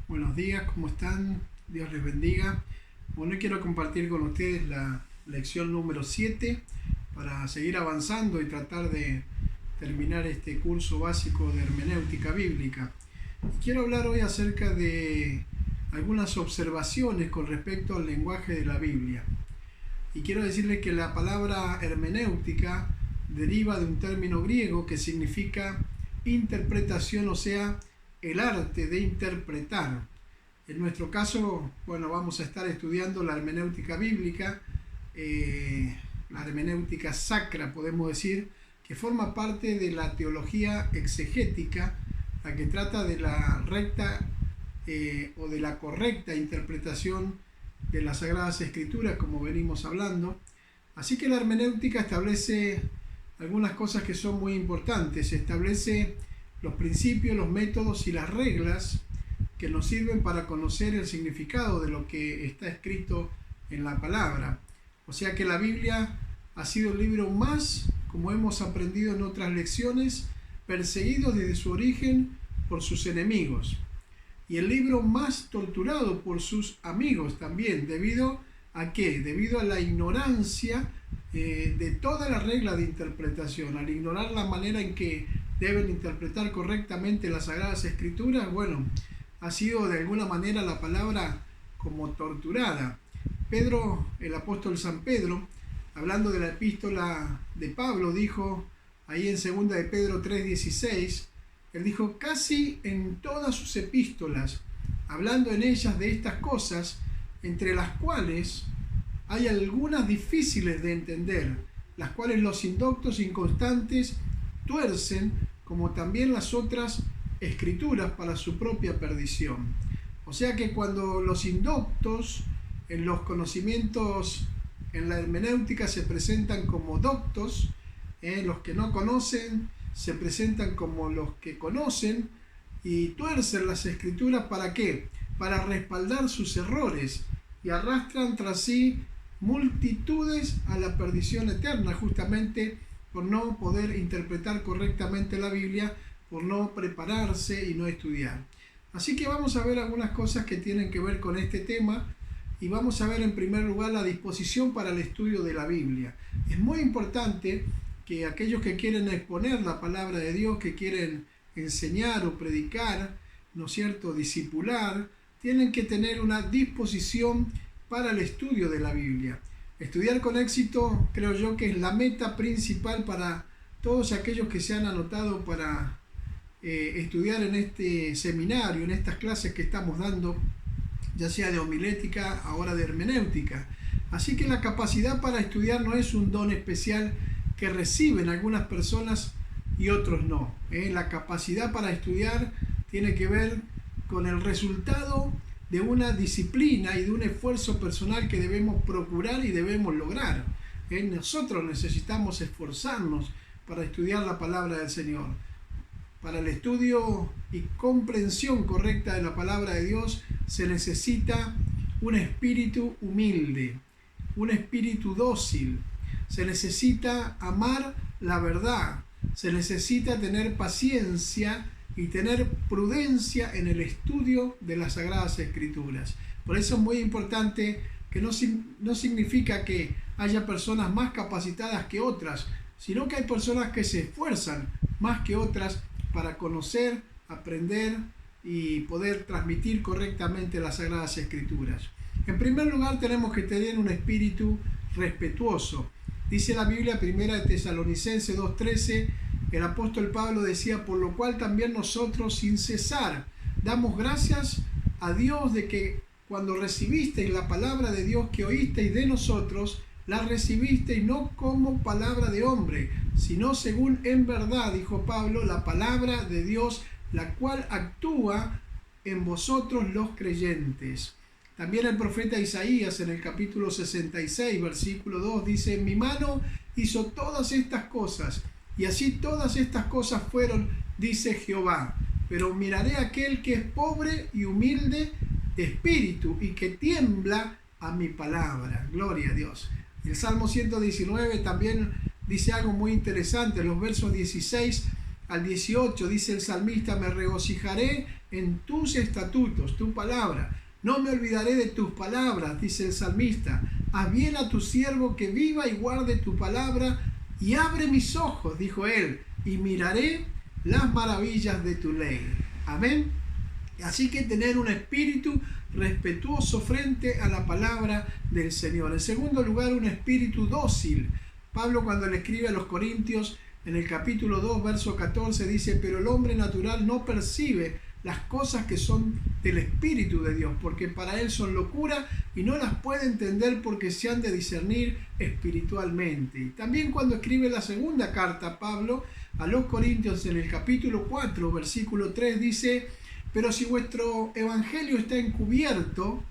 Buenos días, ¿cómo están? Dios les bendiga. Bueno, hoy quiero compartir con ustedes la lección número 7 para seguir avanzando y tratar de terminar este curso básico de hermenéutica bíblica. Y quiero hablar hoy acerca de algunas observaciones con respecto al lenguaje de la Biblia. Y quiero decirles que la palabra hermenéutica deriva de un término griego que significa interpretación, o sea, el arte de interpretar. En nuestro caso, bueno, vamos a estar estudiando la hermenéutica bíblica, la hermenéutica sacra, podemos decir, que forma parte de la teología exegética, la que trata de la recta o de la correcta interpretación de las Sagradas Escrituras, como venimos hablando. Así que la hermenéutica establece algunas cosas que son muy importantes. Establece los principios, los métodos y las reglas que nos sirven para conocer el significado de lo que está escrito en la palabra. O sea que la Biblia ha sido el libro más, como hemos aprendido en otras lecciones, perseguido desde su origen por sus enemigos. Y el libro más torturado por sus amigos también. ¿Debido a qué? Debido a la ignorancia de toda la regla de interpretación. Al ignorar la manera en que deben interpretar correctamente las Sagradas Escrituras, bueno, ha sido de alguna manera la palabra como torturada. Pedro, el apóstol San Pedro, hablando de la epístola de Pablo, dijo ahí en 2 de Pedro 3:16, él dijo: casi en todas sus epístolas, hablando en ellas de estas cosas, entre las cuales hay algunas difíciles de entender, las cuales los indoctos inconstantes tuercen, como también las otras escrituras, para su propia perdición. O sea que cuando los indoctos en los conocimientos en la hermenéutica se presentan como doctos, los que no conocen se presentan como los que conocen y tuercen las escrituras. ¿Para qué? Para respaldar sus errores, y arrastran tras sí multitudes a la perdición eterna, justamente por no poder interpretar correctamente la Biblia, por no prepararse y no estudiar. Así que vamos a ver algunas cosas que tienen que ver con este tema, y vamos a ver en primer lugar la disposición para el estudio de la Biblia. Es muy importante que aquellos que quieren exponer la palabra de Dios, que quieren enseñar o predicar, ¿no es cierto?, discipular, tienen que tener una disposición para el estudio de la Biblia. Estudiar con éxito, creo yo, que es la meta principal para todos aquellos que se han anotado para estudiar en este seminario, en estas clases que estamos dando, ya sea de homilética, ahora de hermenéutica. Así que la capacidad para estudiar no es un don especial que reciben algunas personas y otros no. La capacidad para estudiar tiene que ver con el resultado de una disciplina y de un esfuerzo personal que debemos procurar y debemos lograr. Nosotros necesitamos esforzarnos para estudiar la palabra del Señor. Para el estudio y comprensión correcta de la palabra de Dios se necesita un espíritu humilde, un espíritu dócil. Se necesita amar la verdad, se necesita tener paciencia y tener prudencia en el estudio de las Sagradas Escrituras. Por eso es muy importante que no significa que haya personas más capacitadas que otras, sino que hay personas que se esfuerzan más que otras para conocer, aprender y poder transmitir correctamente las Sagradas Escrituras. En primer lugar, tenemos que tener un espíritu respetuoso. Dice la Biblia, 1 de Tesalonicenses 2:13, el apóstol Pablo decía: por lo cual también nosotros sin cesar damos gracias a Dios de que cuando recibisteis la palabra de Dios que oísteis de nosotros, la recibisteis no como palabra de hombre, sino según en verdad, dijo Pablo, la palabra de Dios, la cual actúa en vosotros los creyentes. También el profeta Isaías en el capítulo 66, versículo 2 dice: en mi mano hizo todas estas cosas, y así todas estas cosas fueron, dice Jehová. Pero miraré a aquel que es pobre y humilde de espíritu y que tiembla a mi palabra. Gloria a Dios. El Salmo 119 también dice algo muy interesante, en los versos 16 al 18 dice el salmista: me regocijaré en tus estatutos, tu palabra. No me olvidaré de tus palabras, dice el salmista. Haz bien a tu siervo que viva y guarde tu palabra, y abre mis ojos, dijo él, y miraré las maravillas de tu ley. Amén. Así que tener un espíritu respetuoso frente a la palabra del Señor. En segundo lugar, un espíritu dócil. Pablo, cuando le escribe a los Corintios, en el capítulo 2, verso 14, dice: pero el hombre natural no percibe las cosas que son del Espíritu de Dios, porque para él son locura y no las puede entender porque se han de discernir espiritualmente. Y también cuando escribe la segunda carta, Pablo, a los Corintios, en el capítulo 4, versículo 3, dice: pero si vuestro evangelio está encubierto,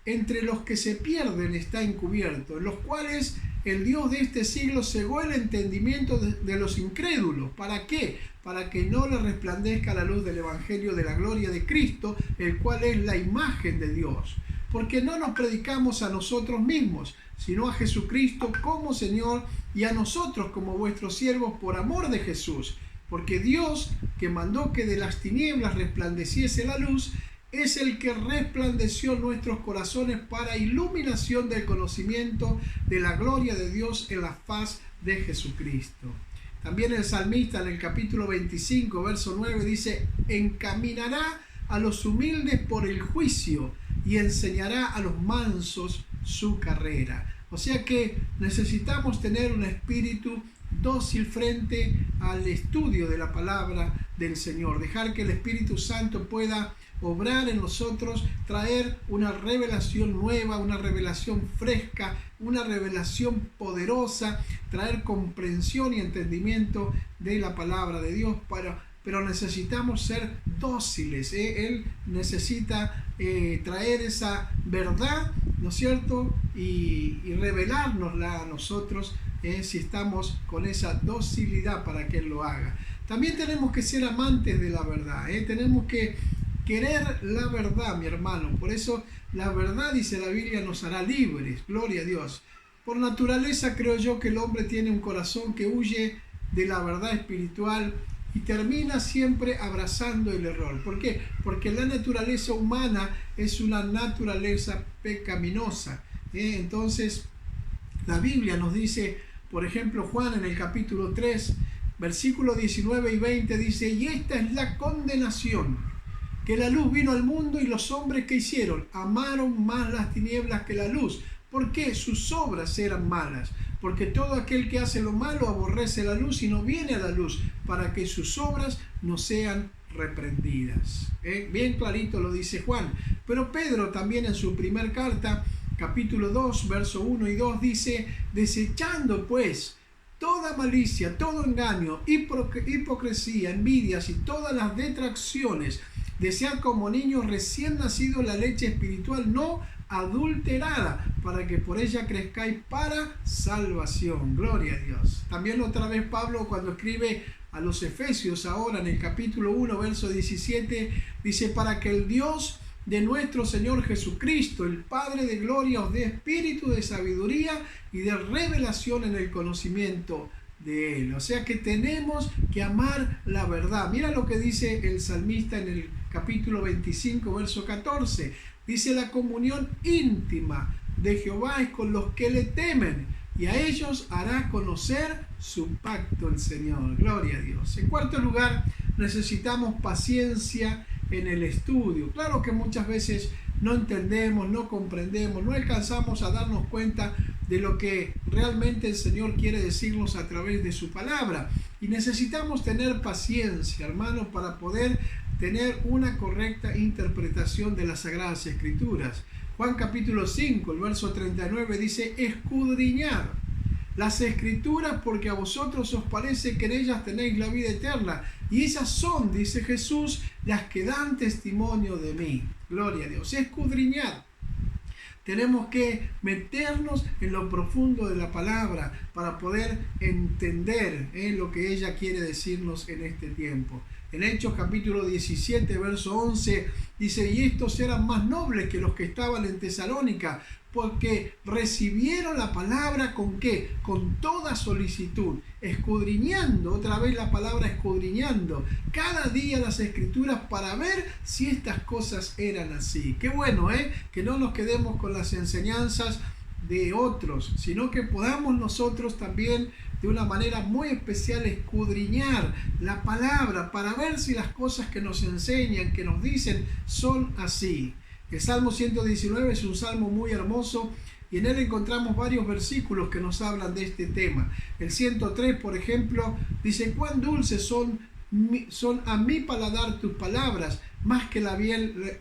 entre los que se pierden está encubierto, en los cuales el Dios de este siglo cegó el entendimiento de los incrédulos. ¿Para qué? Para que no les resplandezca la luz del evangelio de la gloria de Cristo, el cual es la imagen de Dios. Porque no nos predicamos a nosotros mismos, sino a Jesucristo como Señor, y a nosotros como vuestros siervos por amor de Jesús. Porque Dios, que mandó que de las tinieblas resplandeciese la luz, es el que resplandeció en nuestros corazones para iluminación del conocimiento de la gloria de Dios en la faz de Jesucristo. También el salmista, en el capítulo 25, verso 9, dice: encaminará a los humildes por el juicio y enseñará a los mansos su carrera. O sea que necesitamos tener un espíritu dócil frente al estudio de la palabra del Señor. Dejar que el Espíritu Santo pueda obrar en nosotros, traer una revelación nueva, una revelación fresca, una revelación poderosa, traer comprensión y entendimiento de la palabra de Dios. Pero necesitamos ser dóciles. Él necesita traer esa verdad, ¿no es cierto? Y revelárnosla a nosotros, si estamos con esa docilidad para que Él lo haga. También tenemos que ser amantes de la verdad. Tenemos que querer la verdad, mi hermano. Por eso la verdad, dice la Biblia, nos hará libres. Gloria a Dios. Por naturaleza creo yo que el hombre tiene un corazón que huye de la verdad espiritual y termina siempre abrazando el error. ¿Por qué? Porque la naturaleza humana es una naturaleza pecaminosa. Entonces, la Biblia nos dice, por ejemplo, Juan en el capítulo 3, versículos 19 y 20, dice: y esta es la condenación, que la luz vino al mundo y los hombres que hicieron amaron más las tinieblas que la luz. ¿Por qué? Sus obras eran malas. Porque todo aquel que hace lo malo aborrece la luz y no viene a la luz, para que sus obras no sean reprendidas. Bien clarito lo dice Juan. Pero Pedro también en su primer carta, capítulo 2, verso 1 y 2, dice: desechando pues toda malicia, todo engaño, hipocresía, envidias y todas las detracciones, desead como niños recién nacidos la leche espiritual no adulterada, para que por ella crezcáis para salvación. Gloria a Dios. También otra vez Pablo, cuando escribe a los Efesios ahora en el capítulo 1, verso 17, dice: para que el Dios de nuestro Señor Jesucristo, el Padre de gloria, os dé espíritu de sabiduría y de revelación en el conocimiento de Él. O sea que tenemos que amar la verdad. Mira lo que dice el salmista en el capítulo 25, verso 14. Dice: la comunión íntima de Jehová es con los que le temen, y a ellos hará conocer su pacto el Señor. Gloria a Dios. En cuarto lugar, necesitamos paciencia en el estudio. Claro que muchas veces no entendemos, no comprendemos, no alcanzamos a darnos cuenta de lo que realmente el Señor quiere decirnos a través de su palabra. Y necesitamos tener paciencia, hermanos, para poder tener una correcta interpretación de las Sagradas Escrituras. Juan capítulo 5, el verso 39 dice: escudriñad las Escrituras, porque a vosotros os parece que en ellas tenéis la vida eterna, y ellas son, dice Jesús, las que dan testimonio de mí. Gloria a Dios. Escudriñad. Tenemos que meternos en lo profundo de la palabra para poder entender lo que ella quiere decirnos en este tiempo. En Hechos capítulo 17, verso 11, dice: y estos eran más nobles que los que estaban en Tesalónica, porque recibieron la palabra ¿con qué? Con toda solicitud, escudriñando, otra vez la palabra escudriñando, cada día las escrituras para ver si estas cosas eran así. Qué bueno, que no nos quedemos con las enseñanzas de otros, sino que podamos nosotros también de una manera muy especial escudriñar la palabra para ver si las cosas que nos enseñan, que nos dicen, son así. El Salmo 119 es un salmo muy hermoso y en él encontramos varios versículos que nos hablan de este tema. El 103, por ejemplo, dice: cuán dulces son a mi paladar tus palabras, más que la miel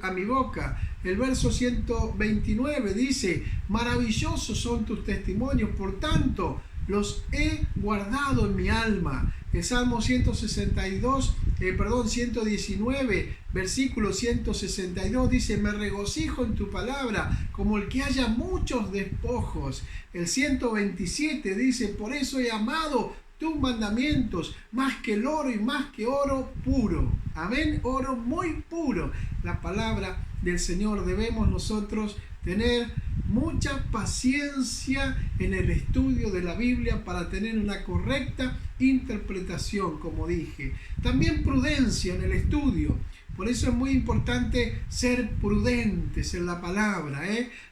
a mi boca. El verso 129 dice: maravillosos son tus testimonios, por tanto los he guardado en mi alma. El Salmo 119, versículo 162 dice: me regocijo en tu palabra como el que haya muchos despojos. El 127 dice: por eso he amado tus mandamientos más que el oro y más que oro puro. Amén, oro muy puro. La palabra del Señor. Debemos nosotros tener mucha paciencia en el estudio de la Biblia para tener una correcta interpretación, como dije. También prudencia en el estudio. Por eso es muy importante ser prudentes en la palabra.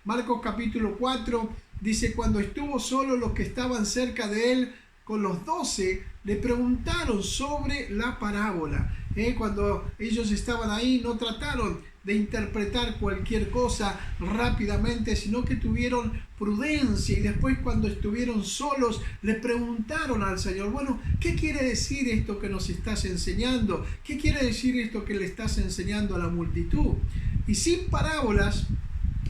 Marcos capítulo 4 dice: cuando estuvo solo, los que estaban cerca de él con los 12 le preguntaron sobre la parábola. Cuando ellos estaban ahí, no trataron de interpretar cualquier cosa rápidamente, sino que tuvieron prudencia, y después, cuando estuvieron solos, le preguntaron al Señor: bueno, ¿qué quiere decir esto que nos estás enseñando? ¿Qué quiere decir esto que le estás enseñando a la multitud? Y sin parábolas,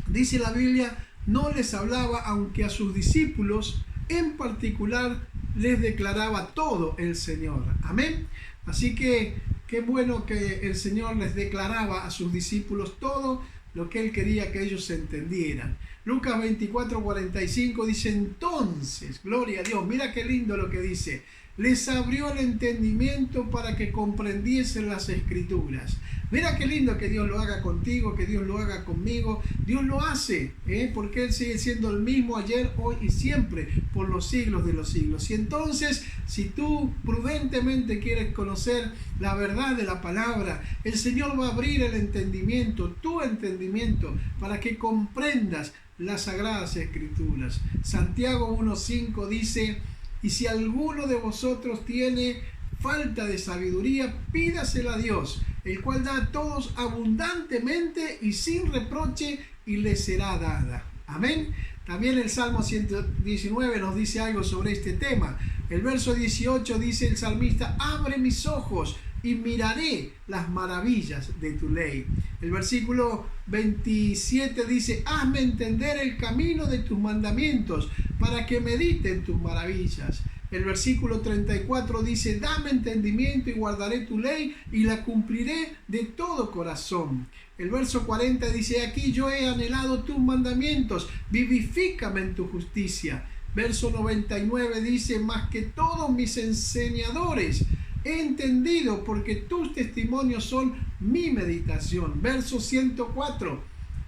dice la Biblia, no les hablaba, aunque a sus discípulos en particular les declaraba todo el Señor. Amén. Así que qué bueno que el Señor les declaraba a sus discípulos todo lo que Él quería que ellos entendieran. Lucas 24:45 dice: entonces, gloria a Dios, mira qué lindo lo que dice, les abrió el entendimiento para que comprendiesen las Escrituras. Mira qué lindo que Dios lo haga contigo, que Dios lo haga conmigo. Dios lo hace, porque Él sigue siendo el mismo ayer, hoy y siempre, por los siglos de los siglos. Y entonces, si tú prudentemente quieres conocer la verdad de la palabra, el Señor va a abrir el entendimiento, tu entendimiento, para que comprendas las Sagradas Escrituras. Santiago 1:5 dice: y si alguno de vosotros tiene falta de sabiduría, pídasela a Dios, el cual da a todos abundantemente y sin reproche, y le será dada. Amén. También el Salmo 119 nos dice algo sobre este tema. El verso 18 dice el salmista: abre mis ojos y miraré las maravillas de tu ley. El versículo 27 dice: hazme entender el camino de tus mandamientos, para que medite en tus maravillas. El versículo 34 dice: dame entendimiento y guardaré tu ley y la cumpliré de todo corazón. El verso 40 dice: aquí yo he anhelado tus mandamientos, vivifícame en tu justicia. Verso 99 dice: más que todos mis enseñadores he entendido, porque tus testimonios son mi meditación. Verso 104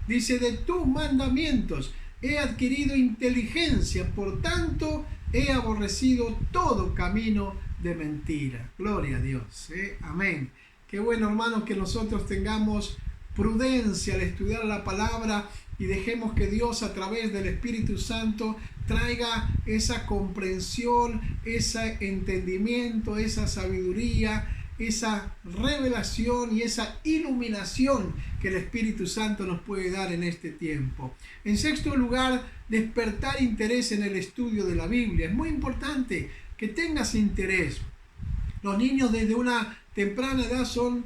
dice: de tus mandamientos he adquirido inteligencia, por tanto he aborrecido todo camino de mentira. Gloria a Dios. Amén. Qué bueno, hermanos, que nosotros tengamos prudencia al estudiar la palabra y dejemos que Dios, a través del Espíritu Santo, traiga esa comprensión, ese entendimiento, esa sabiduría, esa revelación y esa iluminación que el Espíritu Santo nos puede dar en este tiempo. En sexto lugar, despertar interés en el estudio de la Biblia. Es muy importante que tengas interés. Los niños desde una temprana edad son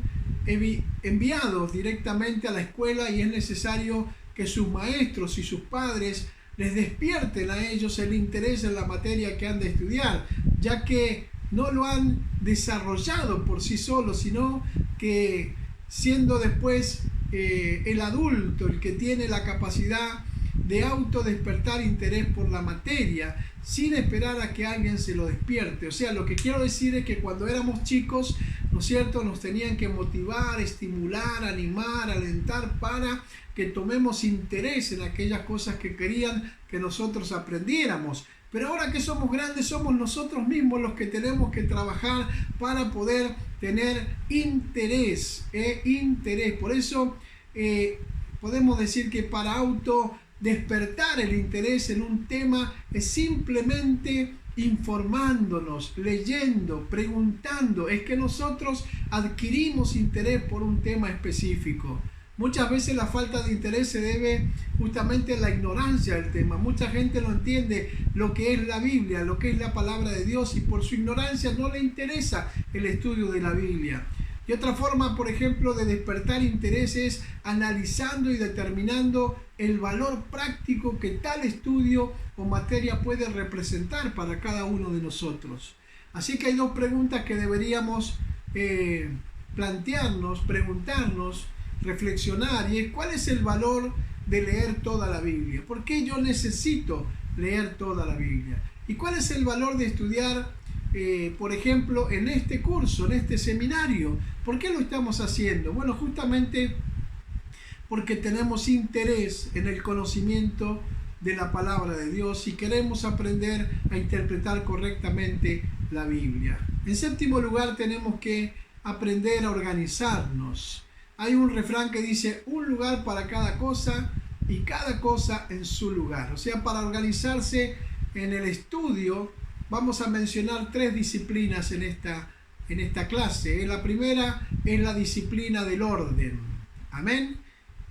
enviados directamente a la escuela, y es necesario que sus maestros y sus padres les despierten a ellos el interés en la materia que han de estudiar, ya que no lo han desarrollado por sí solos, sino que siendo después el adulto el que tiene la capacidad de autodespertar interés por la materia, sin esperar a que alguien se lo despierte. O sea, lo que quiero decir es que cuando éramos chicos, ¿no es cierto? Nos tenían que motivar, estimular, animar, alentar para que tomemos interés en aquellas cosas que querían que nosotros aprendiéramos. Pero ahora que somos grandes, somos nosotros mismos los que tenemos que trabajar para poder tener interés. Por eso podemos decir que para despertar el interés en un tema es simplemente informándonos, leyendo, preguntando. Es que nosotros adquirimos interés por un tema específico. Muchas veces la falta de interés se debe justamente a la ignorancia del tema. Mucha gente no entiende lo que es la Biblia, lo que es la palabra de Dios, y por su ignorancia no le interesa el estudio de la Biblia. Y otra forma, por ejemplo, de despertar interés es analizando y determinando el valor práctico que tal estudio o materia puede representar para cada uno de nosotros. Así que hay dos preguntas que deberíamos plantearnos, preguntarnos, reflexionar, y es: ¿cuál es el valor de leer toda la Biblia? ¿Por qué yo necesito leer toda la Biblia? ¿Y cuál es el valor de estudiar, por ejemplo, en este curso, en este seminario? ¿Por qué lo estamos haciendo? Bueno, justamente porque tenemos interés en el conocimiento de la palabra de Dios y queremos aprender a interpretar correctamente la Biblia. En séptimo lugar, tenemos que aprender a organizarnos. Hay un refrán que dice: un lugar para cada cosa y cada cosa en su lugar. O sea, para organizarse en el estudio, vamos a mencionar tres disciplinas en esta clase. La primera es la disciplina del orden. Amén.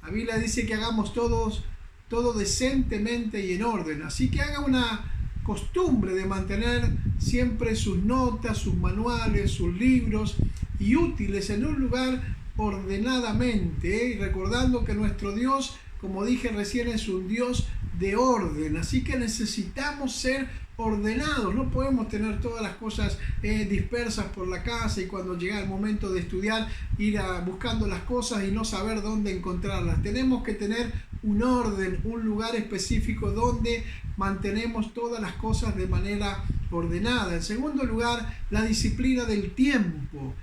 La Biblia dice que hagamos todo decentemente y en orden. Así que haga una costumbre de mantener siempre sus notas, sus manuales, sus libros y útiles en un lugar ordenadamente, recordando que nuestro Dios, como dije recién, es un Dios de orden. Así que necesitamos ser ordenados. No podemos tener todas las cosas dispersas por la casa y cuando llega el momento de estudiar ir buscando las cosas y no saber dónde encontrarlas. Tenemos que tener un orden, un lugar específico donde mantenemos todas las cosas de manera ordenada. En segundo lugar, la disciplina del tiempo.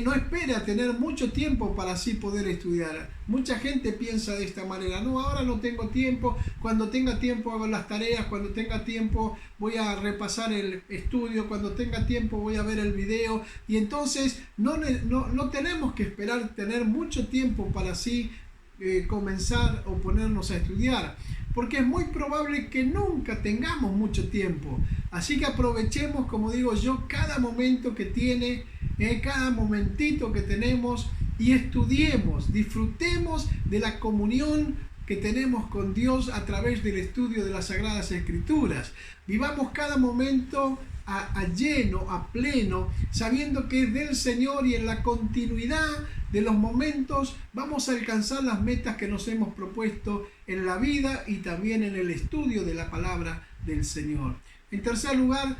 No espera tener mucho tiempo para así poder estudiar. Mucha gente piensa de esta manera: no, ahora no tengo tiempo, cuando tenga tiempo hago las tareas, cuando tenga tiempo voy a repasar el estudio, cuando tenga tiempo voy a ver el video. Y entonces no tenemos que esperar tener mucho tiempo para así comenzar o ponernos a estudiar, porque es muy probable que nunca tengamos mucho tiempo. Así que aprovechemos, como digo yo, cada momento que tiene, cada momentito que tenemos, y estudiemos, disfrutemos de la comunión que tenemos con Dios a través del estudio de las Sagradas Escrituras. Vivamos cada momento a lleno, a pleno, sabiendo que es del Señor, y en la continuidad de los momentos vamos a alcanzar las metas que nos hemos propuesto en la vida y también en el estudio de la palabra del Señor. En tercer lugar,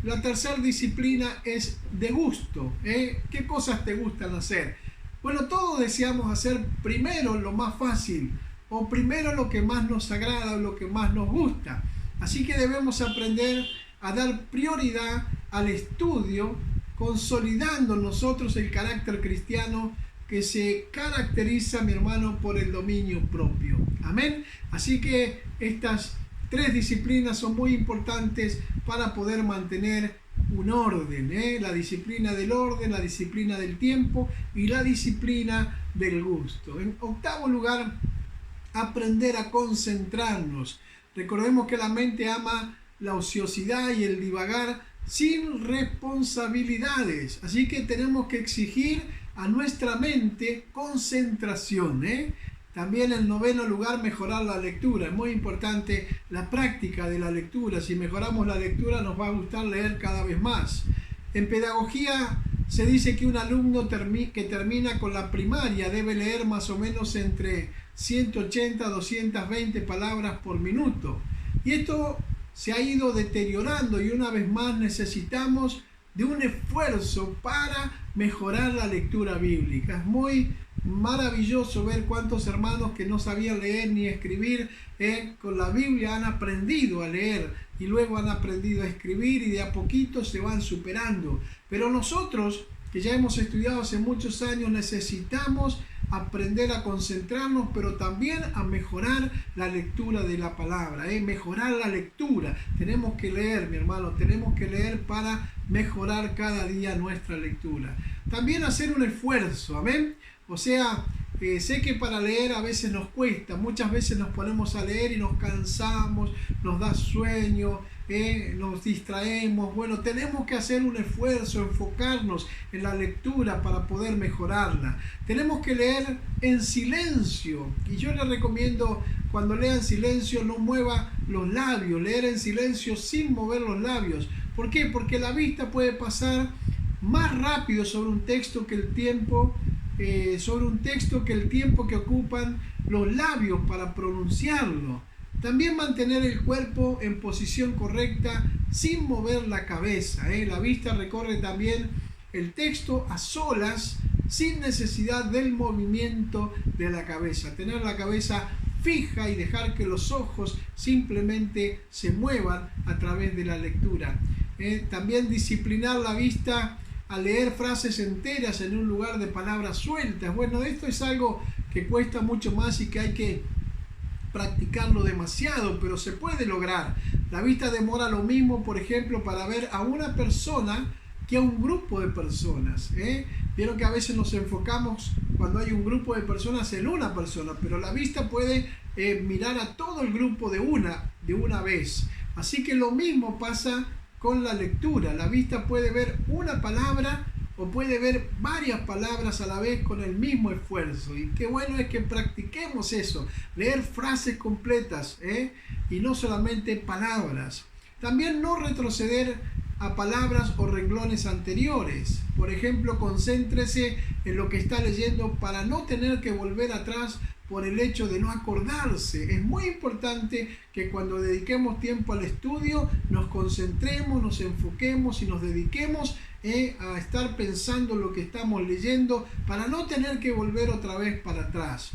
la tercera disciplina es de gusto. ¿Qué cosas te gustan hacer? Bueno, todos deseamos hacer primero lo más fácil, o primero lo que más nos agrada o lo que más nos gusta. Así que debemos aprender a dar prioridad al estudio, consolidando nosotros el carácter cristiano que se caracteriza, mi hermano, por el dominio propio. Amén. Así que estas tres disciplinas son muy importantes para poder mantener un orden, la disciplina del orden, la disciplina del tiempo y la disciplina del gusto. En octavo lugar, aprender a concentrarnos. Recordemos que la mente ama la ociosidad y el divagar sin responsabilidades. Así que tenemos que exigir a nuestra mente concentración. También en noveno lugar, mejorar la lectura. Es muy importante la práctica de la lectura. Si mejoramos la lectura, nos va a gustar leer cada vez más. En pedagogía se dice que un alumno que termina con la primaria debe leer más o menos entre 180 a 220 palabras por minuto. Y esto se ha ido deteriorando, y una vez más necesitamos de un esfuerzo para mejorar la lectura bíblica. Es muy maravilloso ver cuántos hermanos que no sabían leer ni escribir con la Biblia han aprendido a leer y luego han aprendido a escribir, y de a poquito se van superando. Pero nosotros, que ya hemos estudiado hace muchos años, necesitamos aprender a concentrarnos, pero también a mejorar la lectura de la palabra, mejorar la lectura. Tenemos que leer, mi hermano, tenemos que leer para mejorar cada día nuestra lectura. También hacer un esfuerzo, amén. O sea, sé que para leer a veces nos cuesta, muchas veces nos ponemos a leer y nos cansamos, nos da sueño, nos distraemos. Bueno, tenemos que hacer un esfuerzo, enfocarnos en la lectura para poder mejorarla. Tenemos que leer en silencio, y yo le recomiendo, cuando lea en silencio, no mueva los labios, leer en silencio sin mover los labios. ¿Por qué? Porque la vista puede pasar más rápido sobre un texto que el tiempo que ocupan los labios para pronunciarlo. También mantener el cuerpo en posición correcta sin mover la cabeza. La vista recorre también el texto a solas, sin necesidad del movimiento de la cabeza. Tener la cabeza fija y dejar que los ojos simplemente se muevan a través de la lectura. También disciplinar la vista a leer frases enteras en un lugar de palabras sueltas. Bueno, esto es algo que cuesta mucho más y que hay que practicarlo demasiado, pero se puede lograr. La vista demora lo mismo, por ejemplo, para ver a una persona que a un grupo de personas. Vieron que a veces nos enfocamos cuando hay un grupo de personas en una persona, pero la vista puede mirar a todo el grupo de una vez. Así que lo mismo pasa con la lectura. La vista puede ver una palabra o puede ver varias palabras a la vez con el mismo esfuerzo. Y qué bueno es que practiquemos eso, leer frases completas y no solamente palabras. También no retroceder a palabras o renglones anteriores. Por ejemplo, concéntrese en lo que está leyendo para no tener que volver atrás por el hecho de no acordarse. Es muy importante que cuando dediquemos tiempo al estudio nos concentremos, nos enfoquemos y nos dediquemos a estar pensando lo que estamos leyendo para no tener que volver otra vez para atrás.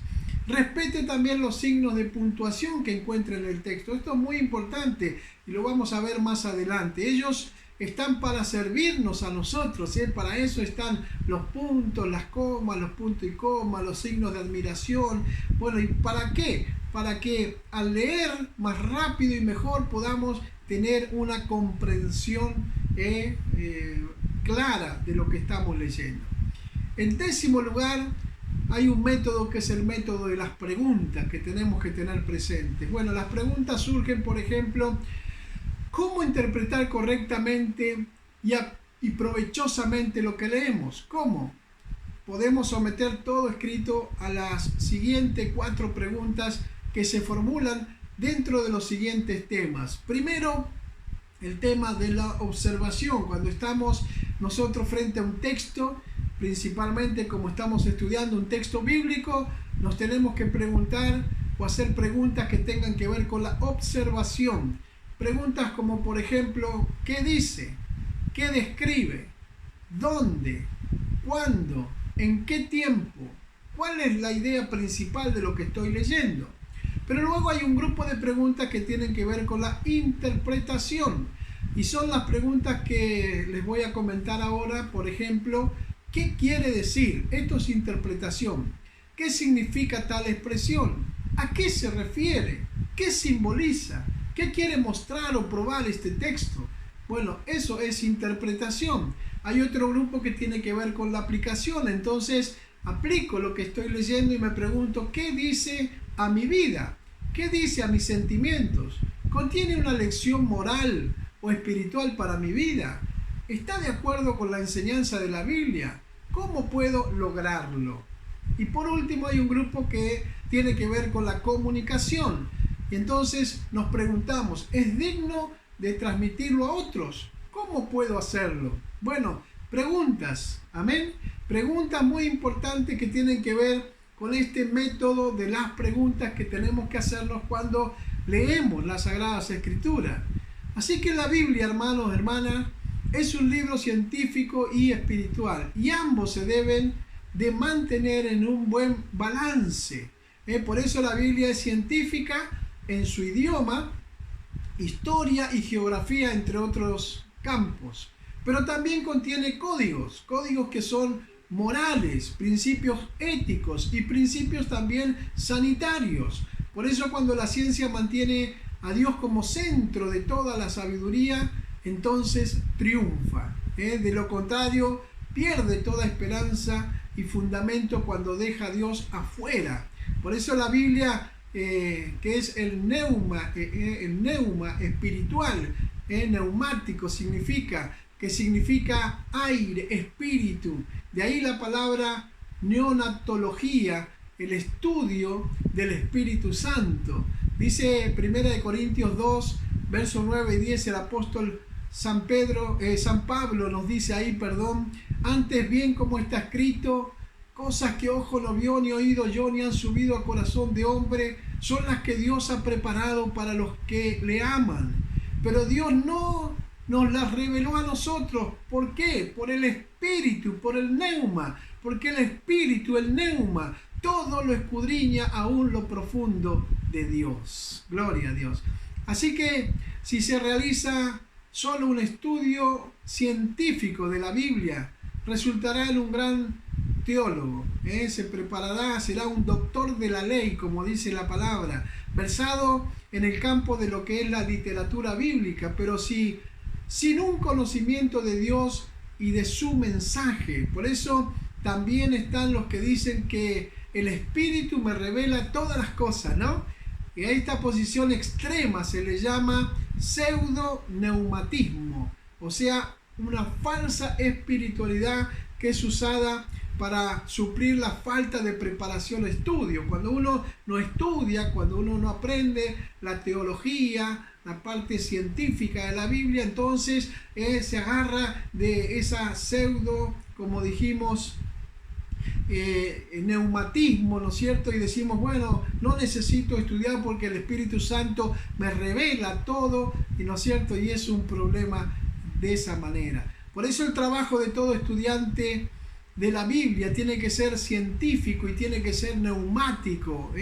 Respete también los signos de puntuación que encuentre en el texto. Esto es muy importante y lo vamos a ver más adelante. Ellos están para servirnos a nosotros, para eso están los puntos, las comas, los puntos y comas, los signos de admiración. Bueno, ¿y para qué? Para que al leer más rápido y mejor podamos tener una comprensión clara de lo que estamos leyendo. En 10º lugar, hay un método que es el método de las preguntas que tenemos que tener presentes. Bueno, las preguntas surgen, por ejemplo, ¿cómo interpretar correctamente y provechosamente lo que leemos? ¿Cómo? Podemos someter todo escrito a las siguientes 4 preguntas que se formulan dentro de los siguientes temas. Primero, el tema de la observación. Cuando estamos nosotros frente a un texto, principalmente como estamos estudiando un texto bíblico, nos tenemos que preguntar o hacer preguntas que tengan que ver con la observación. Preguntas como, por ejemplo, ¿qué dice? ¿Qué describe? ¿Dónde? ¿Cuándo? ¿En qué tiempo? ¿Cuál es la idea principal de lo que estoy leyendo? Pero luego hay un grupo de preguntas que tienen que ver con la interpretación. Y son las preguntas que les voy a comentar ahora. Por ejemplo, ¿qué quiere decir? Esto es interpretación. ¿Qué significa tal expresión? ¿A qué se refiere? ¿Qué simboliza? ¿Qué quiere mostrar o probar este texto? Bueno, eso es interpretación. Hay otro grupo que tiene que ver con la aplicación. Entonces, aplico lo que estoy leyendo y me pregunto, ¿qué dice a mi vida? ¿Qué dice a mis sentimientos? ¿Contiene una lección moral o espiritual para mi vida? ¿Está de acuerdo con la enseñanza de la Biblia? ¿Cómo puedo lograrlo? Y por último, hay un grupo que tiene que ver con la comunicación. Y entonces nos preguntamos, ¿es digno de transmitirlo a otros? ¿Cómo puedo hacerlo? Bueno, preguntas, amén. Preguntas muy importantes que tienen que ver con este método de las preguntas que tenemos que hacernos cuando leemos las Sagradas Escrituras. Así que la Biblia, hermanos, hermanas, es un libro científico y espiritual. Y ambos se deben de mantener en un buen balance. Por eso la Biblia es científica en su idioma, historia y geografía, entre otros campos. pero también contiene códigos que son morales, principios éticos y principios también sanitarios. Por eso cuando la ciencia mantiene a Dios como centro de toda la sabiduría, entonces triunfa. De lo contrario, pierde toda esperanza y fundamento cuando deja a Dios afuera. Por eso la Biblia, que es el neuma espiritual, neumático significa aire, espíritu. De ahí la palabra neonatología, el estudio del Espíritu Santo. Dice 1 Corintios 2, versos 9 y 10, el apóstol San Pablo nos dice ahí, antes bien como está escrito, cosas que ojo no vio, ni oído yo, ni han subido a corazón de hombre, son las que Dios ha preparado para los que le aman. Pero Dios no nos las reveló a nosotros. ¿Por qué? Por el Espíritu, por el neuma. Porque el Espíritu, el neuma, todo lo escudriña aún lo profundo de Dios. Gloria a Dios. Así que si se realiza solo un estudio científico de la Biblia, resultará en un gran teólogo, se preparará, será un doctor de la ley, como dice la palabra, versado en el campo de lo que es la literatura bíblica, pero sin un conocimiento de Dios y de su mensaje. Por eso también están los que dicen que el Espíritu me revela todas las cosas, ¿no? Y a esta posición extrema se le llama pseudoneumatismo, o sea, una falsa espiritualidad que es usada para suplir la falta de preparación o estudio. Cuando uno no estudia, cuando uno no aprende la teología, la parte científica de la Biblia, entonces se agarra de esa pseudo, como dijimos, neumatismo, ¿no es cierto? Y decimos, bueno, no necesito estudiar porque el Espíritu Santo me revela todo, y ¿no es cierto? Y es un problema de esa manera. Por eso el trabajo de todo estudiante de la Biblia tiene que ser científico y tiene que ser neumático,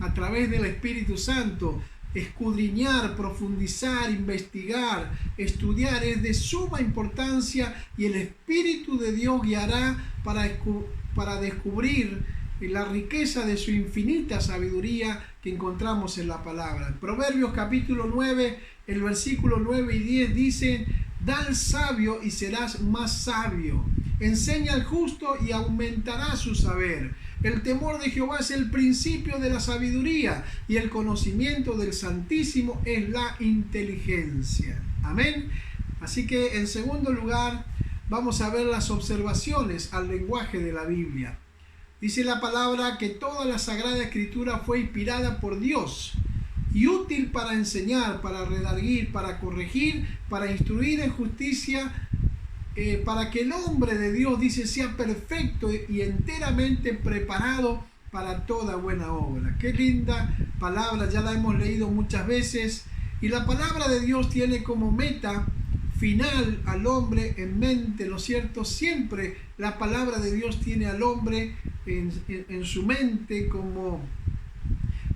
a través del Espíritu Santo. Escudriñar, profundizar, investigar, estudiar es de suma importancia, y el Espíritu de Dios guiará para descubrir la riqueza de su infinita sabiduría que encontramos en la palabra. En Proverbios capítulo 9, el versículo 9 y 10 dice: da al sabio y serás más sabio, enseña al justo y aumentará su saber. El temor de Jehová es el principio de la sabiduría, y el conocimiento del Santísimo es la inteligencia. Amén. Así que en segundo lugar vamos a ver las observaciones al lenguaje de la Biblia. Dice la palabra que toda la Sagrada Escritura fue inspirada por Dios y útil para enseñar, para redarguir, para corregir, para instruir en justicia, para que el hombre de Dios, dice, sea perfecto y enteramente preparado para toda buena obra. Qué linda palabra, ya la hemos leído muchas veces, y la palabra de Dios tiene como meta final al hombre en mente, ¿no es cierto? Siempre la palabra de Dios tiene al hombre en su mente como,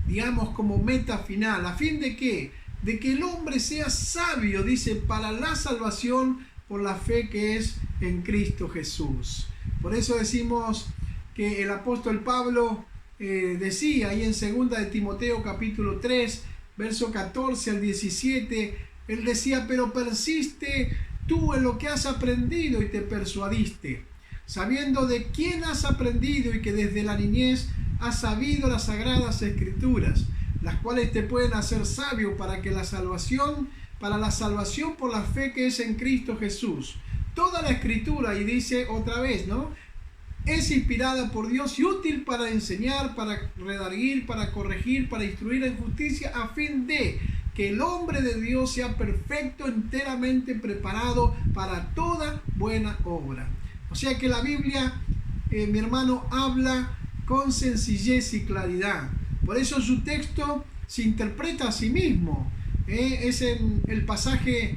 digamos, como meta final. ¿A fin de qué? De que el hombre sea sabio, dice, para la salvación por la fe que es en Cristo Jesús. Por eso decimos que el apóstol Pablo decía ahí en 2 de Timoteo capítulo 3, verso 14 al 17, él decía: pero persiste tú en lo que has aprendido y te persuadiste, sabiendo de quién has aprendido y que desde la niñez has sabido las sagradas escrituras, las cuales te pueden hacer sabio para la salvación por la fe que es en Cristo Jesús. Toda la escritura, y dice otra vez, ¿no?, es inspirada por Dios y útil para enseñar, para redarguir, para corregir, para instruir en justicia, a fin de que el hombre de Dios sea perfecto, enteramente preparado para toda buena obra. O sea que la Biblia, mi hermano, habla con sencillez y claridad. Por eso su texto se interpreta a sí mismo. Es en el pasaje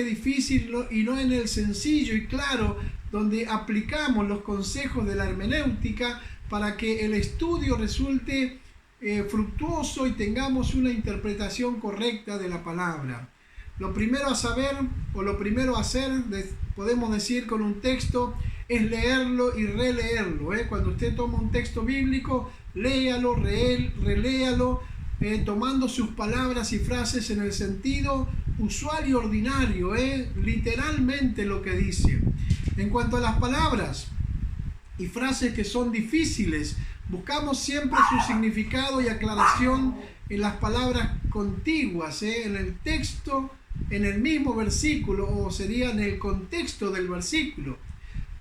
difícil y no en el sencillo y claro, donde aplicamos los consejos de la hermenéutica para que el estudio resulte fructuoso y tengamos una interpretación correcta de la palabra. Lo primero a saber o lo primero a hacer, podemos decir con un texto, es leerlo y releerlo. Cuando usted toma un texto bíblico, léalo, reléalo, tomando sus palabras y frases en el sentido usual y ordinario, literalmente lo que dice. En cuanto a las palabras y frases que son difíciles, buscamos siempre su significado y aclaración en las palabras contiguas, en el texto, en el mismo versículo, o sería en el contexto del versículo.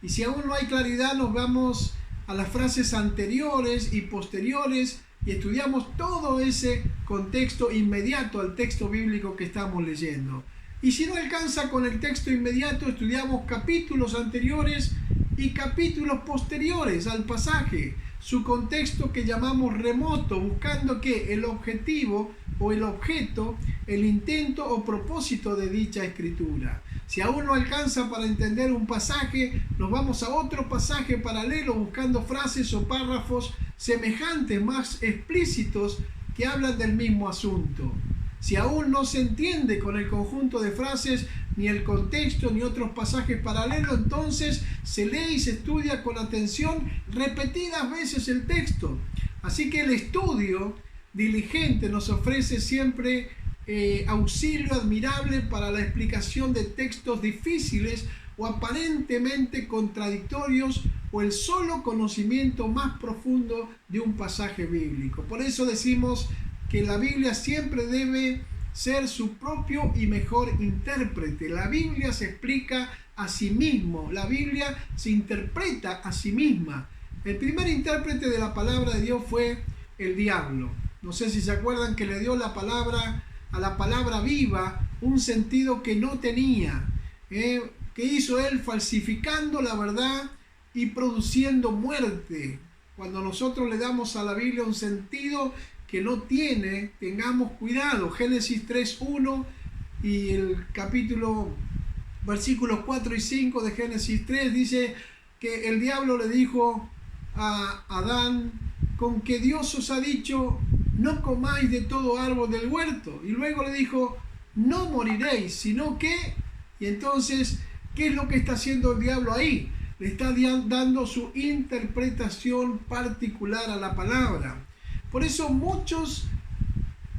Y si aún no hay claridad, nos vamos a las frases anteriores y posteriores y estudiamos todo ese contexto inmediato al texto bíblico que estamos leyendo. Y si no alcanza con el texto inmediato, estudiamos capítulos anteriores y capítulos posteriores al pasaje, su contexto que llamamos remoto, buscando que el objetivo o el objeto, el intento o propósito de dicha escritura. Si aún no alcanza para entender un pasaje, nos vamos a otro pasaje paralelo buscando frases o párrafos semejantes, más explícitos, que hablan del mismo asunto. Si aún no se entiende con el conjunto de frases, ni el contexto, ni otros pasajes paralelos, entonces se lee y se estudia con atención repetidas veces el texto. Así que el estudio diligente nos ofrece siempre auxilio admirable para la explicación de textos difíciles o aparentemente contradictorios, o el solo conocimiento más profundo de un pasaje bíblico. Por eso decimos que la Biblia siempre debe ser su propio y mejor intérprete. La Biblia se explica a sí mismo, la Biblia se interpreta a sí misma. El primer intérprete de la palabra de Dios fue el diablo. No sé si se acuerdan que le dio a la palabra viva un sentido que no tenía. ¿Qué hizo él? Falsificando la verdad y produciendo muerte. Cuando nosotros le damos a la Biblia un sentido que no tiene, tengamos cuidado. Génesis 3:1 y el versículos 4 y 5 de Génesis 3 dice que el diablo le dijo a Adán: con que Dios os ha dicho, no comáis de todo árbol del huerto. Y luego le dijo, no moriréis, sino que... Y entonces, ¿qué es lo que está haciendo el diablo ahí? Le está dando su interpretación particular a la palabra. Por eso muchos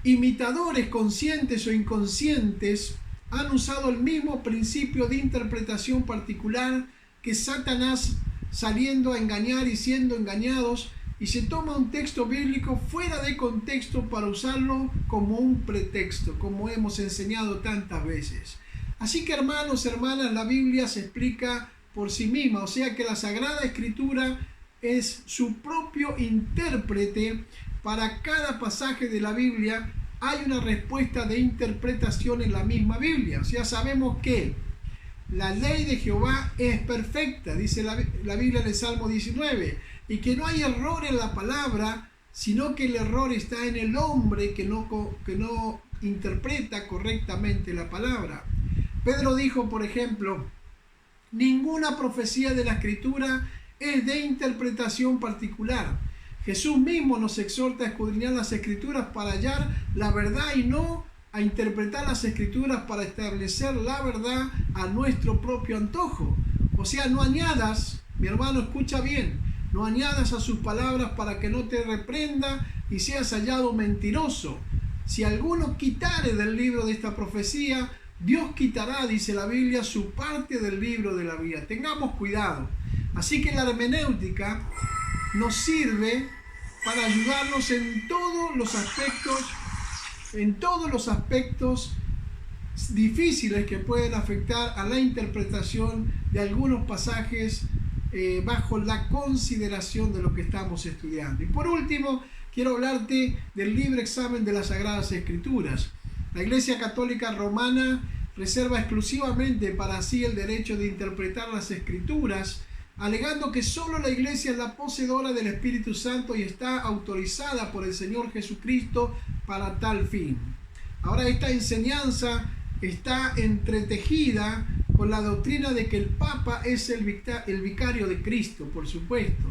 imitadores conscientes o inconscientes han usado el mismo principio de interpretación particular que Satanás, saliendo a engañar y siendo engañados, y se toma un texto bíblico fuera de contexto para usarlo como un pretexto, como hemos enseñado tantas veces. Así que, hermanos, hermanas, la Biblia se explica por sí misma, o sea que la Sagrada Escritura es su propio intérprete. Para cada pasaje de la Biblia hay una respuesta de interpretación en la misma Biblia. O sea, sabemos que la ley de Jehová es perfecta, dice la Biblia en el Salmo 19, y que no hay error en la palabra, sino que el error está en el hombre que no interpreta correctamente la palabra. Pedro dijo, por ejemplo, ninguna profecía de la Escritura es de interpretación particular. Jesús mismo nos exhorta a escudriñar las Escrituras para hallar la verdad y no a interpretar las Escrituras para establecer la verdad a nuestro propio antojo. O sea, no añadas, mi hermano, escucha bien, no añadas a sus palabras para que no te reprenda y seas hallado mentiroso. Si alguno quitare del libro de esta profecía, Dios quitará, dice la Biblia, su parte del libro de la vida. Tengamos cuidado. Así que la hermenéutica nos sirve para ayudarnos en todos los aspectos difíciles que pueden afectar a la interpretación de algunos pasajes bajo la consideración de lo que estamos estudiando. Y por último, quiero hablarte del libre examen de las Sagradas Escrituras. La Iglesia Católica Romana reserva exclusivamente para sí el derecho de interpretar las Escrituras, alegando que solo la Iglesia es la poseedora del Espíritu Santo y está autorizada por el Señor Jesucristo para tal fin. Ahora, esta enseñanza está entretejida con la doctrina de que el Papa es el vicario de Cristo, por supuesto.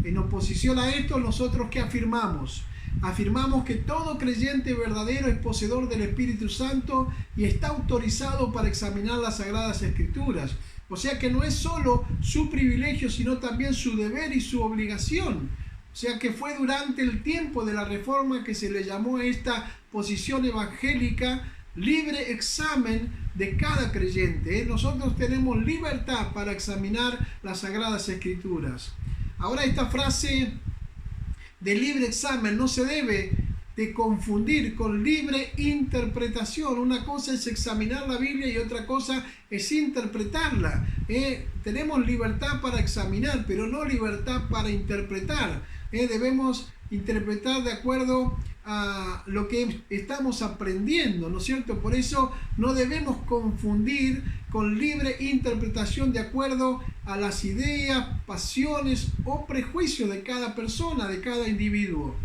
En oposición a esto, nosotros ¿qué afirmamos? Afirmamos que todo creyente verdadero es poseedor del Espíritu Santo y está autorizado para examinar las Sagradas Escrituras. O sea que no es solo su privilegio, sino también su deber y su obligación. O sea que fue durante el tiempo de la Reforma que se le llamó a esta posición evangélica libre examen de cada creyente. Nosotros tenemos libertad para examinar las Sagradas Escrituras. Ahora, esta frase de libre examen no se debe de confundir con libre interpretación. Una cosa es examinar la Biblia y otra cosa es interpretarla. Tenemos libertad para examinar, pero no libertad para interpretar. Debemos interpretar de acuerdo a lo que estamos aprendiendo, ¿no es cierto? Por eso no debemos confundir con libre interpretación de acuerdo a las ideas, pasiones o prejuicios de cada persona, de cada individuo.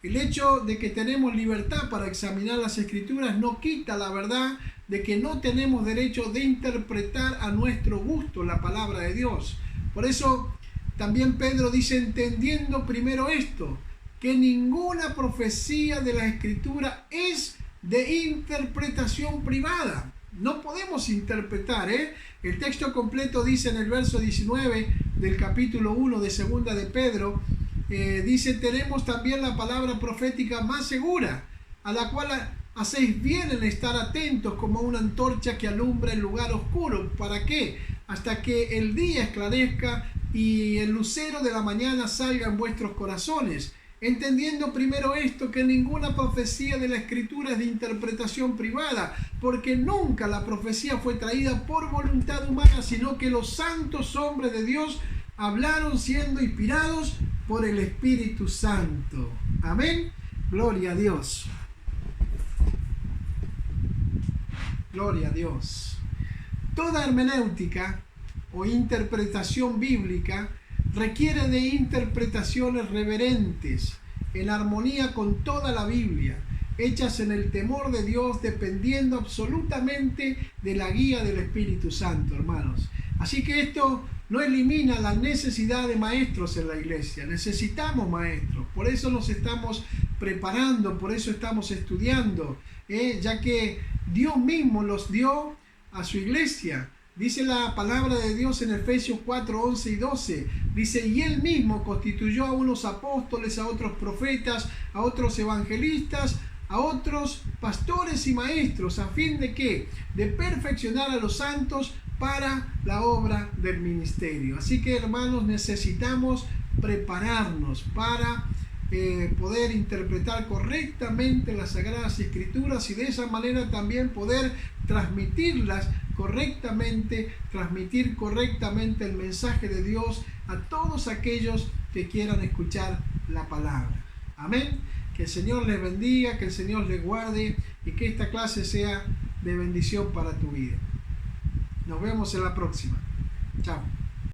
El hecho de que tenemos libertad para examinar las Escrituras no quita la verdad de que no tenemos derecho de interpretar a nuestro gusto la palabra de Dios. Por eso también Pedro dice, entendiendo primero esto, que ninguna profecía de la Escritura es de interpretación privada. No podemos interpretar, El texto completo dice en el verso 19 del capítulo 1 de segunda de Pedro, dice, tenemos también la palabra profética más segura, a la cual hacéis bien en estar atentos como una antorcha que alumbra el lugar oscuro. ¿Para qué? Hasta que el día esclarezca y el lucero de la mañana salga en vuestros corazones. Entendiendo primero esto, que ninguna profecía de la Escritura es de interpretación privada, porque nunca la profecía fue traída por voluntad humana, sino que los santos hombres de Dios hablaron siendo inspirados por el Espíritu Santo. Amén. Gloria a Dios. Gloria a Dios. Toda hermenéutica o interpretación bíblica requiere de interpretaciones reverentes, en armonía con toda la Biblia, hechas en el temor de Dios, dependiendo absolutamente de la guía del Espíritu Santo, hermanos. Así que esto no elimina la necesidad de maestros en la iglesia. Necesitamos maestros. Por eso nos estamos preparando, por eso estamos estudiando, ya que Dios mismo los dio a su iglesia. Dice la palabra de Dios en Efesios 4, 11 y 12. Dice, y Él mismo constituyó a unos apóstoles, a otros profetas, a otros evangelistas, a otros pastores y maestros, a fin de ¿qué? De perfeccionar a los santos para la obra del ministerio. Así que, hermanos, necesitamos prepararnos para poder interpretar correctamente las Sagradas Escrituras y de esa manera también poder transmitirlas correctamente, transmitir correctamente el mensaje de Dios a todos aquellos que quieran escuchar la palabra. Amén. Que el Señor les bendiga, que el Señor les guarde y que esta clase sea de bendición para tu vida. Nos vemos en la próxima. Chao.